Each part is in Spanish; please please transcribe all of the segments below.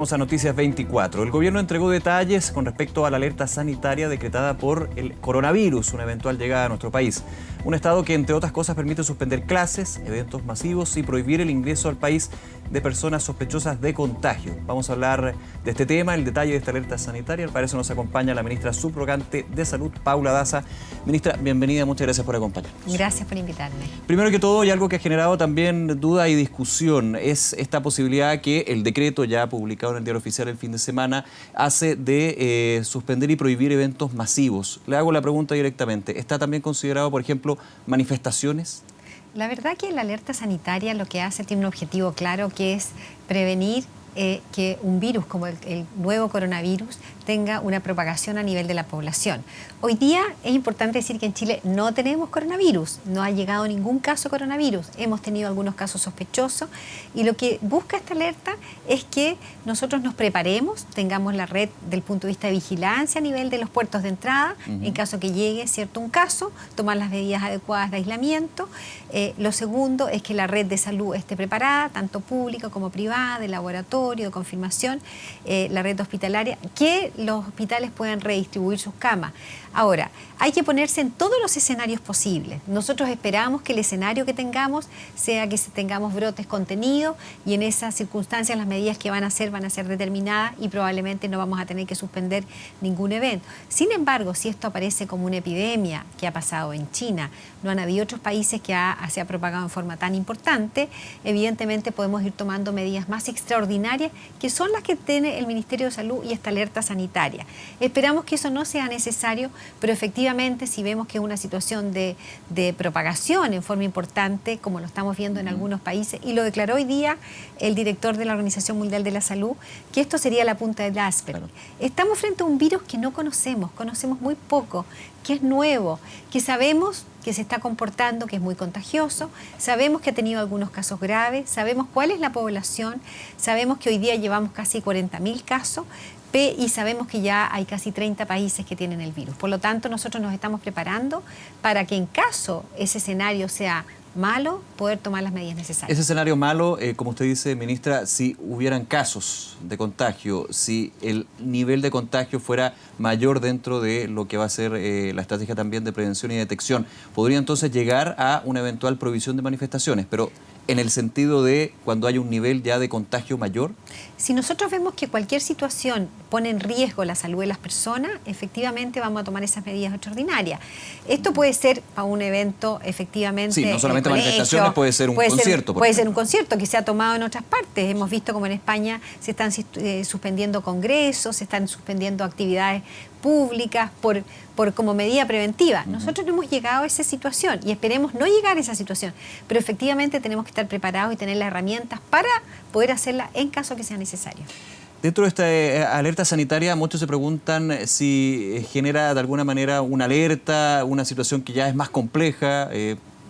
Vamos a Noticias 24. El gobierno entregó detalles con respecto a la alerta sanitaria decretada por el coronavirus, una eventual llegada a nuestro país. Un estado que, entre otras cosas, permite suspender clases, eventos masivos y prohibir el ingreso al país de personas sospechosas de contagio. Vamos a hablar de este tema, el detalle de esta alerta sanitaria. Para eso nos acompaña la ministra subrogante de Salud, Paula Daza. Ministra, bienvenida, muchas gracias por acompañarnos. Gracias por invitarme. Primero que todo, y algo que ha generado también duda y discusión, es esta posibilidad que el decreto ya publicado en el Diario Oficial el fin de semana hace de suspender y prohibir eventos masivos. Le hago la pregunta directamente. ¿Está también considerado, por ejemplo, manifestaciones? La verdad que la alerta sanitaria lo que hace tiene un objetivo claro, que es prevenir que un virus como el nuevo coronavirus tenga una propagación a nivel de la población. Hoy día es importante decir que en Chile no tenemos coronavirus, no ha llegado ningún caso de coronavirus, hemos tenido algunos casos sospechosos y lo que busca esta alerta es que nosotros nos preparemos, tengamos la red del punto de vista de vigilancia a nivel de los puertos de entrada, en caso que llegue un caso, tomar las medidas adecuadas de aislamiento. Lo segundo es que la red de salud esté preparada, tanto pública como privada, de laboratorio, de confirmación, la red hospitalaria, que los hospitales puedan redistribuir sus camas. Ahora, hay que ponerse en todos los escenarios posibles. Nosotros esperamos que el escenario que tengamos sea que tengamos brotes contenidos y en esas circunstancias las medidas que van a ser determinadas y probablemente no vamos a tener que suspender ningún evento. Sin embargo, si esto aparece como una epidemia que ha pasado en China, no han habido otros países que se ha propagado en forma tan importante, evidentemente podemos ir tomando medidas más extraordinarias que son las que tiene el Ministerio de Salud y esta alerta sanitaria. Esperamos que eso no sea necesario, pero efectivamente si vemos que es una situación de propagación en forma importante, como lo estamos viendo en algunos países, y lo declaró hoy día el director de la Organización Mundial de la Salud, que esto sería la punta del iceberg. Claro. Estamos frente a un virus que no conocemos muy poco, que es nuevo, que sabemos que se está comportando, que es muy contagioso, sabemos que ha tenido algunos casos graves, sabemos cuál es la población, sabemos que hoy día llevamos casi 40.000 casos, y sabemos que ya hay casi 30 países que tienen el virus. Por lo tanto, nosotros nos estamos preparando para que en caso ese escenario sea malo, poder tomar las medidas necesarias. Ese escenario malo, como usted dice, ministra, si hubieran casos de contagio, si el nivel de contagio fuera mayor dentro de lo que va a ser la estrategia también de prevención y detección, podría entonces llegar a una eventual prohibición de manifestaciones, pero en el sentido de cuando hay un nivel ya de contagio mayor. Si nosotros vemos que cualquier situación pone en riesgo la salud de las personas, efectivamente vamos a tomar esas medidas extraordinarias. Esto puede ser para un evento, efectivamente. Sí, no solamente manifestaciones, puede ser un concierto. Puede ser un concierto que se ha tomado en otras partes. Hemos visto como en España se están suspendiendo congresos, se están suspendiendo actividades públicas por como medida preventiva. Nosotros no hemos llegado a esa situación y esperemos no llegar a esa situación, pero efectivamente tenemos que estar preparados y tener las herramientas para poder hacerla en caso que sea necesario. Dentro de esta alerta sanitaria, muchos se preguntan si genera de alguna manera una alerta, una situación que ya es más compleja.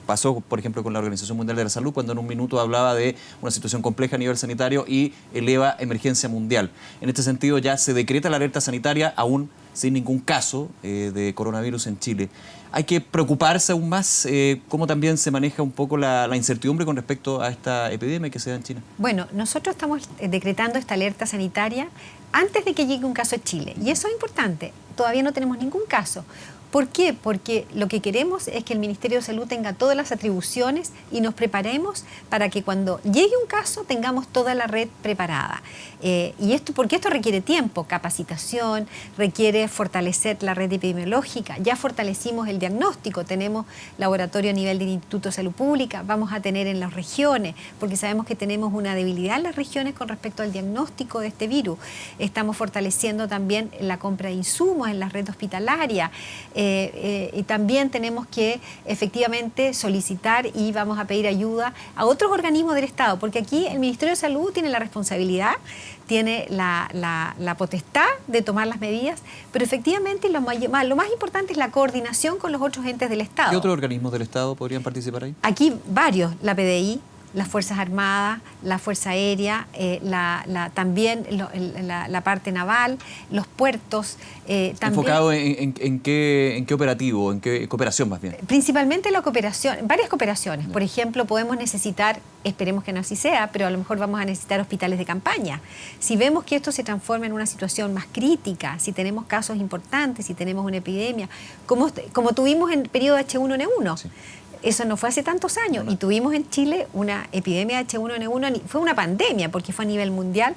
Pasó, por ejemplo, con la Organización Mundial de la Salud, cuando en un minuto hablaba de una situación compleja a nivel sanitario y eleva emergencia mundial. En este sentido, ya se decreta la alerta sanitaria aún sin ningún caso de coronavirus en Chile. Hay que preocuparse aún más cómo también se maneja un poco la incertidumbre con respecto a esta epidemia que se da en China. Bueno, nosotros estamos decretando esta alerta sanitaria antes de que llegue un caso a Chile. Y eso es importante. Todavía no tenemos ningún caso. ¿Por qué? Porque lo que queremos es que el Ministerio de Salud tenga todas las atribuciones y nos preparemos para que cuando llegue un caso tengamos toda la red preparada. Porque esto requiere tiempo, capacitación, requiere fortalecer la red epidemiológica. Ya fortalecimos el diagnóstico, tenemos laboratorio a nivel del Instituto de Salud Pública, vamos a tener en las regiones, porque sabemos que tenemos una debilidad en las regiones con respecto al diagnóstico de este virus. Estamos fortaleciendo también la compra de insumos en la red hospitalaria. Y también tenemos que efectivamente solicitar y vamos a pedir ayuda a otros organismos del Estado, porque aquí el Ministerio de Salud tiene la responsabilidad, tiene la potestad de tomar las medidas, pero efectivamente lo más importante es la coordinación con los otros entes del Estado. ¿Qué otros organismos del Estado podrían participar ahí? Aquí varios, la PDI, las Fuerzas Armadas, la Fuerza Aérea, también la parte naval, los puertos. También, ¿enfocado en qué operativo, en qué cooperación más bien? Principalmente la cooperación, varias cooperaciones. Por ejemplo, podemos necesitar, esperemos que no así sea, pero a lo mejor vamos a necesitar hospitales de campaña. Si vemos que esto se transforma en una situación más crítica, si tenemos casos importantes, si tenemos una epidemia, como tuvimos en el periodo H1N1. Sí. Eso no fue hace tantos años y tuvimos en Chile una epidemia de H1N1, fue una pandemia porque fue a nivel mundial.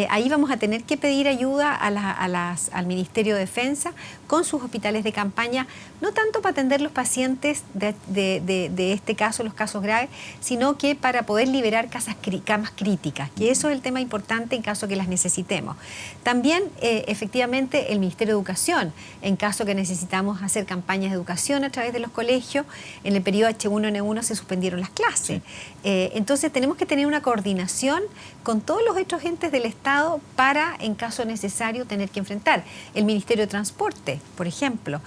Ahí vamos a tener que pedir ayuda al Ministerio de Defensa con sus hospitales de campaña, no tanto para atender los pacientes de este caso, los casos graves, sino que para poder liberar camas críticas, que eso es el tema importante en caso que las necesitemos. También, efectivamente, el Ministerio de Educación, en caso que necesitamos hacer campañas de educación a través de los colegios, en el periodo H1N1 se suspendieron las clases. Sí. Entonces tenemos que tener una coordinación con todos los otros entes del Estado para, en caso necesario, tener que enfrentar. El Ministerio de Transporte, por ejemplo,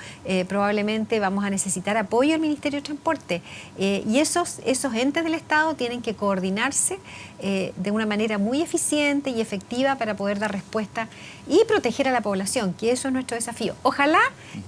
probablemente vamos a necesitar apoyo del Ministerio de Transporte y esos entes del Estado tienen que coordinarse de una manera muy eficiente y efectiva para poder dar respuesta y proteger a la población, que eso es nuestro desafío. Ojalá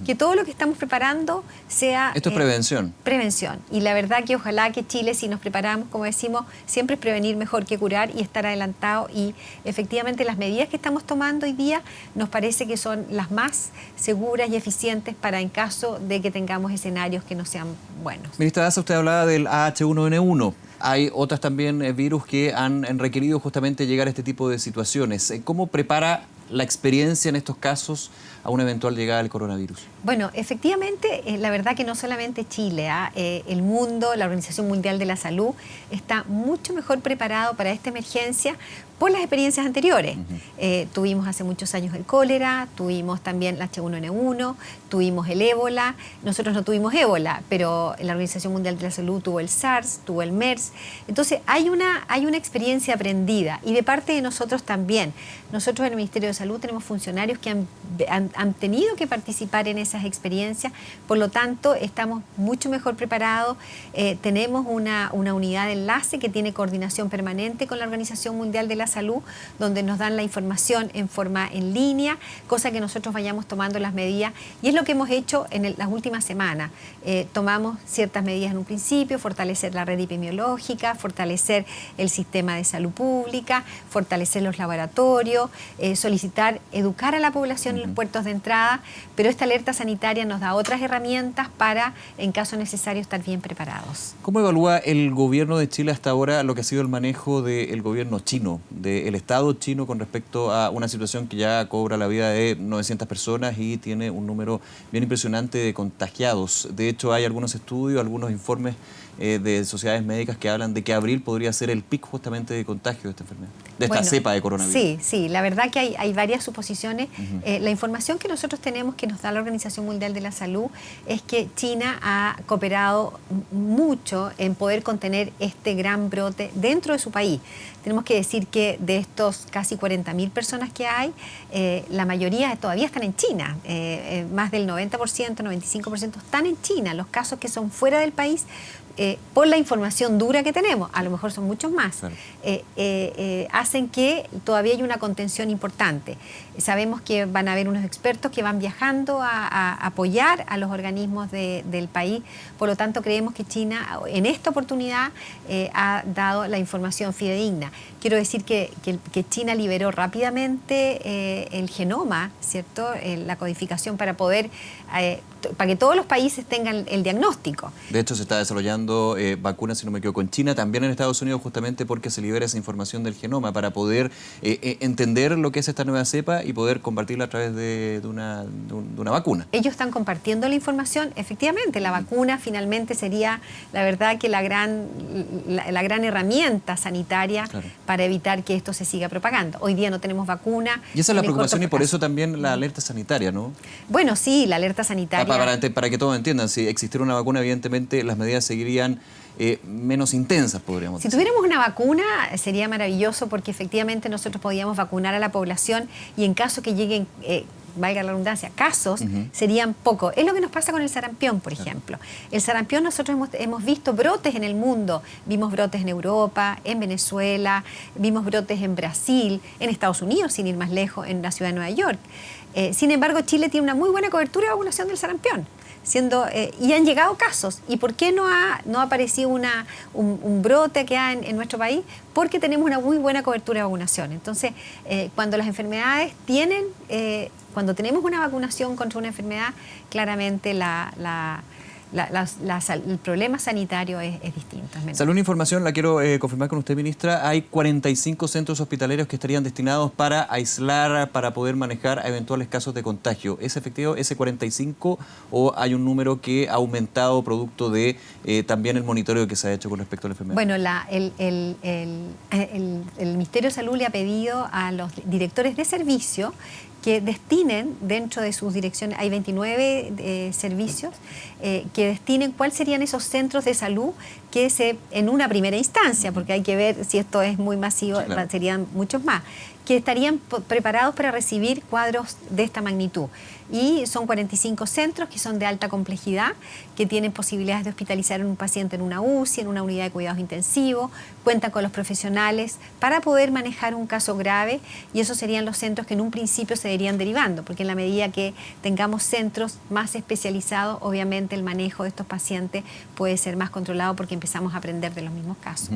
que todo lo que estamos preparando sea... Esto es prevención. Prevención. Y la verdad que ojalá que Chile, si nos preparamos, como decimos, siempre es prevenir mejor que curar y estar adelantado. Y efectivamente las medidas que estamos tomando hoy día nos parece que son las más seguras y eficientes para en caso de que tengamos escenarios que no sean buenos. Ministra Daza, usted hablaba del H1N1. Hay otras también virus que han requerido justamente llegar a este tipo de situaciones. ¿Cómo prepara la experiencia en estos casos a una eventual llegada del coronavirus? Bueno, efectivamente, la verdad que no solamente Chile, el mundo, la Organización Mundial de la Salud está mucho mejor preparado para esta emergencia por las experiencias anteriores. Tuvimos hace muchos años el cólera, tuvimos también la H1N1, tuvimos el ébola. Nosotros no tuvimos ébola, pero la Organización Mundial de la Salud tuvo el SARS, tuvo el MERS. Entonces hay una experiencia aprendida y de parte de nosotros también. Nosotros en el Ministerio de Salud tenemos funcionarios que han tenido que participar en esas experiencias, por lo tanto estamos mucho mejor preparados. Tenemos una unidad de enlace que tiene coordinación permanente con la Organización Mundial de la Salud, donde nos dan la información en forma en línea, cosa que nosotros vayamos tomando las medidas, y es lo que hemos hecho en las últimas semanas. Tomamos ciertas medidas en un principio, fortalecer la red epidemiológica, fortalecer el sistema de salud pública, fortalecer los laboratorios, solicitar, educar a la población en los puertos de entrada, pero esta alerta sanitaria nos da otras herramientas para, en caso necesario, estar bien preparados. ¿Cómo evalúa el gobierno de Chile hasta ahora lo que ha sido el manejo del gobierno chino, del Estado chino con respecto a una situación que ya cobra la vida de 900 personas y tiene un número bien impresionante de contagiados? De hecho, hay algunos estudios, algunos informes de sociedades médicas que hablan de que abril podría ser el pico justamente de contagio de esta enfermedad, de esta cepa de coronavirus. Sí, la verdad que hay varias suposiciones. La información que nosotros tenemos, que nos da la Organización Mundial de la Salud, es que China ha cooperado mucho en poder contener este gran brote dentro de su país. Tenemos que decir que de estos casi 40.000 personas que hay, la mayoría todavía están en China. Más del 90%, 95% están en China. Los casos que son fuera del país, por la información dura que tenemos, a lo mejor son muchos más, claro, hacen que todavía hay una contención importante. Sabemos que van a haber unos expertos que van viajando a apoyar a los organismos del país, por lo tanto creemos que China en esta oportunidad ha dado la información fidedigna. Quiero decir que China liberó rápidamente el genoma, ¿cierto? La codificación para poder, para que todos los países tengan el diagnóstico. De hecho, se está desarrollando vacunas, si no me equivoco, en China, también en Estados Unidos, justamente porque se libera esa información del genoma para poder entender lo que es esta nueva cepa y poder compartirla a través de una vacuna. Ellos están compartiendo la información. Efectivamente, la vacuna finalmente sería, la verdad, que la gran herramienta sanitaria, claro, para evitar que esto se siga propagando. Hoy día no tenemos vacuna. Y esa es la preocupación y por eso también la alerta sanitaria, ¿no? Bueno, sí, la alerta sanitaria. Para que todos entiendan, si existiera una vacuna, evidentemente las medidas seguirían menos intensas, podríamos decir. Si tuviéramos una vacuna sería maravilloso, porque efectivamente nosotros podíamos vacunar a la población y en caso que lleguen valga la redundancia, casos, serían pocos. Es lo que nos pasa con el sarampión, por ejemplo. El sarampión nosotros hemos visto brotes en el mundo. Vimos brotes en Europa, en Venezuela, vimos brotes en Brasil, en Estados Unidos, sin ir más lejos, en la ciudad de Nueva York. Sin embargo, Chile tiene una muy buena cobertura de vacunación del sarampión. Y han llegado casos. ¿Y por qué no ha aparecido un brote acá en nuestro país? Porque tenemos una muy buena cobertura de vacunación. Entonces, cuando las enfermedades cuando tenemos una vacunación contra una enfermedad, claramente el problema sanitario es distinto. Salud e Información, la quiero confirmar con usted, ministra. Hay 45 centros hospitalarios que estarían destinados para aislar, para poder manejar eventuales casos de contagio. ¿Es efectivo ese 45 o hay un número que ha aumentado producto de también el monitoreo que se ha hecho con respecto a la enfermedad? Bueno, el Ministerio de Salud le ha pedido a los directores de servicio que destinen dentro de sus direcciones, hay 29 servicios, que destinen cuáles serían esos centros de salud en una primera instancia, porque hay que ver si esto es muy masivo, claro, serían muchos más, que estarían preparados para recibir cuadros de esta magnitud. Y son 45 centros que son de alta complejidad, que tienen posibilidades de hospitalizar a un paciente en una UCI, en una unidad de cuidados intensivos, cuentan con los profesionales para poder manejar un caso grave, y esos serían los centros que en un principio se irían derivando, porque en la medida que tengamos centros más especializados, obviamente el manejo de estos pacientes puede ser más controlado porque empezamos a aprender de los mismos casos.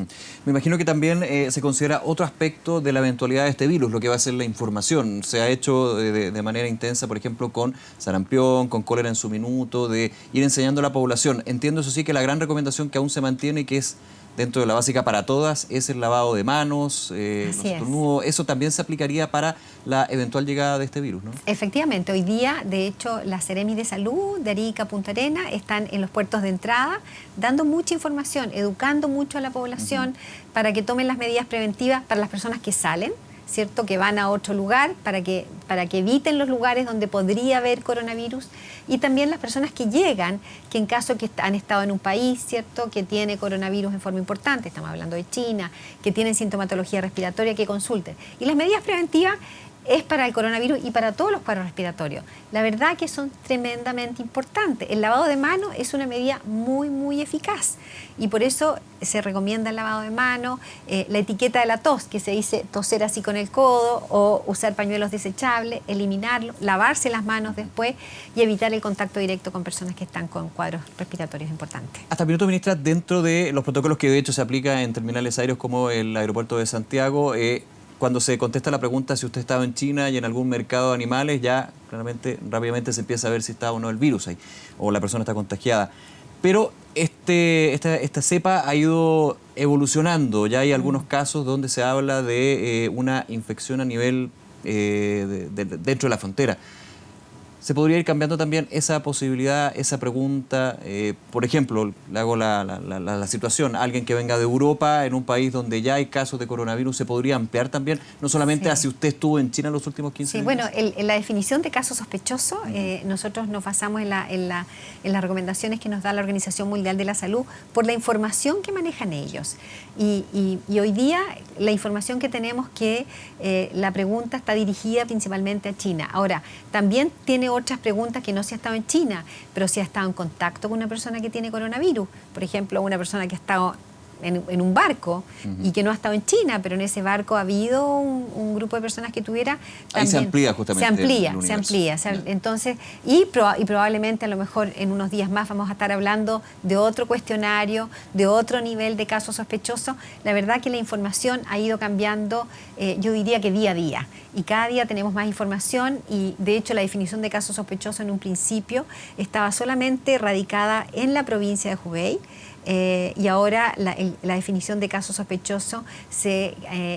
Me imagino que también se considera otro aspecto de la eventualidad de este virus, lo que va a ser la información. Se ha hecho de manera intensa, por ejemplo, con sarampión, con cólera en su minuto, de ir enseñando a la población. Entiendo, eso sí, que la gran recomendación que aún se mantiene, que es dentro de la básica para todas, es el lavado de manos, los estornudos. Eso también se aplicaría para la eventual llegada de este virus, ¿no? Efectivamente, hoy día, de hecho, las Seremi de Salud de Arica, Punta Arenas, están en los puertos de entrada dando mucha información, educando mucho a la población para que tomen las medidas preventivas para las personas que salen, ¿cierto?, que van a otro lugar, para que eviten los lugares donde podría haber coronavirus, y también las personas que llegan, que en caso que han estado en un país, ¿cierto?, que tiene coronavirus en forma importante, estamos hablando de China, que tienen sintomatología respiratoria, que consulten. Y las medidas preventivas es para el coronavirus y para todos los cuadros respiratorios. La verdad que son tremendamente importantes. El lavado de manos es una medida muy, muy eficaz, y por eso se recomienda el lavado de manos, la etiqueta de la tos, que se dice toser así con el codo, o usar pañuelos desechables, eliminarlo, lavarse las manos después y evitar el contacto directo con personas que están con cuadros respiratorios importantes. Hasta el minuto, ministra, dentro de los protocolos que de hecho se aplican en terminales aéreos como el aeropuerto de Santiago, cuando se contesta la pregunta si usted estaba en China y en algún mercado de animales, ya claramente, rápidamente se empieza a ver si está o no el virus ahí, o la persona está contagiada. Pero esta cepa ha ido evolucionando. Ya hay algunos casos donde se habla de una infección a nivel dentro de la frontera. ¿Se podría ir cambiando también esa posibilidad, esa pregunta? Por ejemplo, le hago la situación, alguien que venga de Europa, en un país donde ya hay casos de coronavirus, ¿se podría ampliar también? No solamente a si usted estuvo en China los últimos 15 días. Sí, bueno, en la definición de caso sospechoso, nosotros nos basamos en las recomendaciones que nos da la Organización Mundial de la Salud por la información que manejan ellos. Y hoy día la información que tenemos que la pregunta está dirigida principalmente a China. Ahora, también tiene otras preguntas que no si ha estado en China, pero si ha estado en contacto con una persona que tiene coronavirus. Por ejemplo, una persona que ha estado en un barco y que no ha estado en China, pero en ese barco ha habido un grupo de personas que tuviera... Ahí se amplía justamente se amplía. Entonces, y probablemente a lo mejor en unos días más vamos a estar hablando de otro cuestionario, de otro nivel de casos sospechosos. La verdad que la información ha ido cambiando, yo diría que día a día. Y cada día tenemos más información, y de hecho la definición de casos sospechosos en un principio estaba solamente radicada en la provincia de Hubei. Y ahora la definición de caso sospechoso se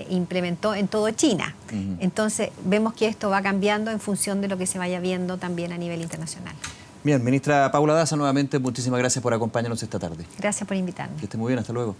implementó en todo China. Entonces vemos que esto va cambiando en función de lo que se vaya viendo también a nivel internacional. Bien, ministra Paula Daza, nuevamente muchísimas gracias por acompañarnos esta tarde. Gracias por invitarme. Que esté muy bien, hasta luego.